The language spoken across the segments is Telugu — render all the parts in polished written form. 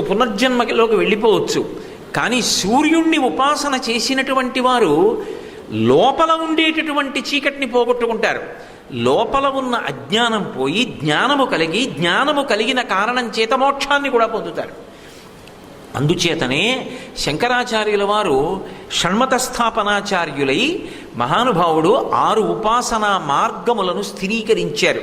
పునర్జన్మలోకి వెళ్ళిపోవచ్చు. కానీ సూర్యుణ్ణి ఉపాసన చేసినటువంటి వారు లోపల ఉండేటటువంటి చీకటిని పోగొట్టుకుంటారు. లోపల ఉన్న అజ్ఞానం పోయి జ్ఞానము కలిగి, జ్ఞానము కలిగిన కారణం చేత మోక్షాన్ని కూడా పొందుతారు. అందుచేతనే శంకరాచార్యుల వారు షణ్మత స్థాపనాచార్యులై మహానుభావుడు 6 ఉపాసనా మార్గములను స్థిరీకరించారు.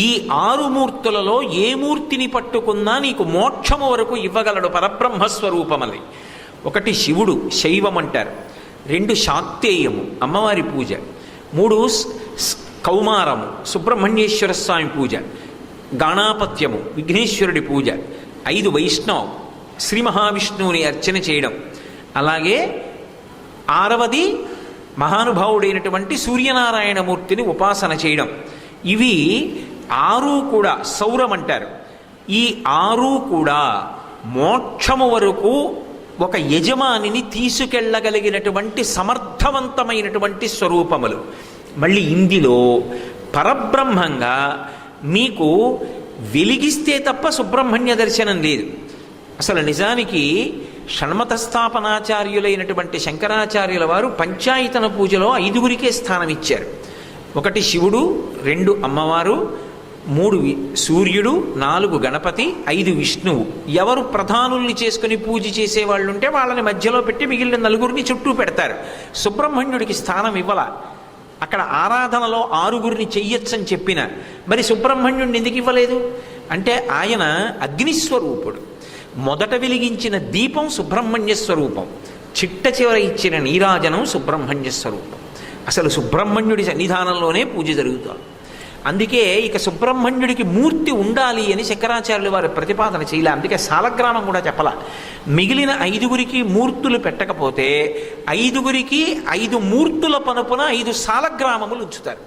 ఈ 6 మూర్తులలో ఏ మూర్తిని పట్టుకున్నా నీకు మోక్షము వరకు ఇవ్వగలడు పరబ్రహ్మస్వరూపమని. 1 శివుడు, శైవం అంటారు. 2 శాక్తేయము, అమ్మవారి పూజ. 3 కౌమారము, సుబ్రహ్మణ్యేశ్వర స్వామి పూజ. గణాపత్యము, విఘ్నేశ్వరుడి పూజ. 5 వైష్ణవం, శ్రీ మహావిష్ణువుని అర్చన చేయడం. అలాగే 6వది మహానుభావుడైనటువంటి సూర్యనారాయణమూర్తిని ఉపాసన చేయడం. ఇవి 6 కూడా సౌరం అంటారు. ఈ 6 కూడా మోక్షము వరకు ఒక యజమానిని తీసుకెళ్ళగలిగినటువంటి సమర్థవంతమైనటువంటి స్వరూపములు. మళ్ళీ ఇందులో పరబ్రహ్మంగా మీకు వెలిగిస్తే తప్ప సుబ్రహ్మణ్య దర్శనం లేదు. అసలు నిజానికి షణ్మత స్థాపనాచార్యులైనటువంటి శంకరాచార్యుల వారు పంచాయతన పూజలో 5గురికే స్థానం ఇచ్చారు. 1 శివుడు, 2 అమ్మవారు, 3 సూర్యుడు, 4 గణపతి, 5 విష్ణువు. ఎవరు ప్రధానుల్ని చేసుకుని పూజ చేసేవాళ్ళు ఉంటే వాళ్ళని మధ్యలో పెట్టి మిగిలిన 4గురిని చుట్టూ పెడతారు. సుబ్రహ్మణ్యుడికి స్థానం ఇవ్వాల. అక్కడ ఆరాధనలో 6గురిని చెయ్యొచ్చని చెప్పిన మరి సుబ్రహ్మణ్యుడిని ఎందుకు ఇవ్వలేదు అంటే ఆయన అగ్నిస్వరూపుడు. మొదట వెలిగించిన దీపం సుబ్రహ్మణ్య స్వరూపం, చిట్ట చివర ఇచ్చిన నీరాజనం సుబ్రహ్మణ్య స్వరూపం. అసలు సుబ్రహ్మణ్యుడి సన్నిధానంలోనే పూజ జరుగుతుంది. అందుకే ఇక సుబ్రహ్మణ్యుడికి మూర్తి ఉండాలి అని శంకరాచార్యులు వారు ప్రతిపాదన చేయలే. అందుకే సాలగ్రామం కూడా చెప్పలా. మిగిలిన 5గురికి మూర్తులు పెట్టకపోతే 5గురికి 5 మూర్తుల పనుపున 5 సాలగ్రామములు ఉంచుతారు.